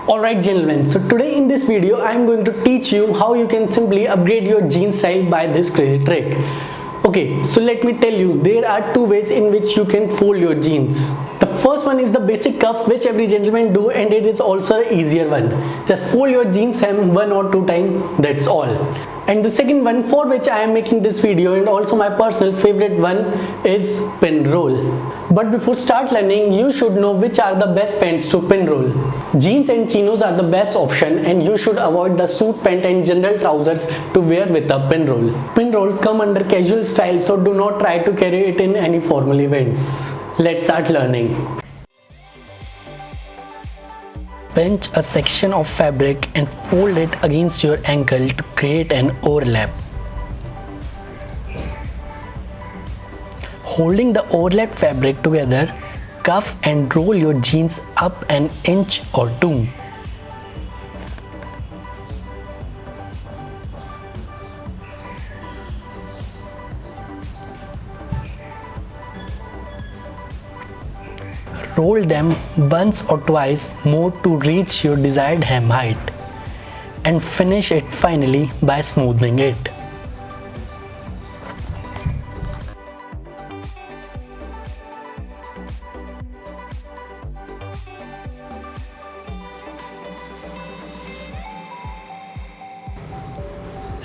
Alright gentlemen, so today in this video I am going to teach you how you can simply upgrade your jean style by this crazy trick. Okay, so let me tell you, there are two ways in which you can fold your jeans. The first one is the basic cuff which every gentleman do, and it is also the easier one. Just fold your jeans hem 1 or 2 times, that's all. And the second one for which I am making this video, and also my personal favorite one, is pinroll. But before start learning, you should know which are the best pants to pinroll. Jeans and chinos are the best option, and you should avoid the suit pant and general trousers to wear with a pinroll. Pinrolls come under casual style, so do not try to carry it in any formal events. Let's start learning. Pinch a section of fabric and fold it against your ankle to create an overlap. Holding the overlapped fabric together, cuff and roll your jeans up an inch or 2. Roll them once or twice more to reach your desired hem height, and finish it finally by smoothing it.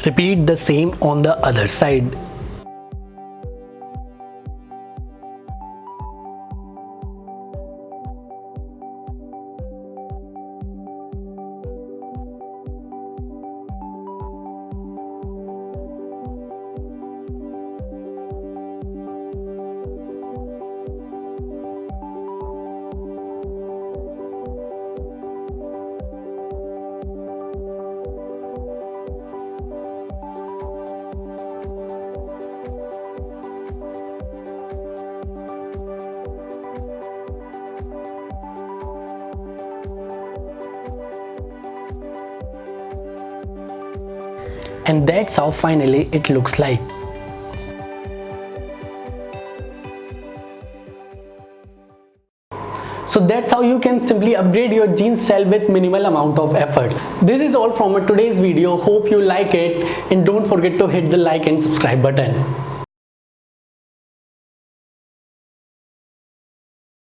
Repeat the same on the other side. And that's how finally it looks like. So that's how you can simply upgrade your jean style with minimal amount of effort. This is all from today's video. Hope you like it, and don't forget to hit the like and subscribe button.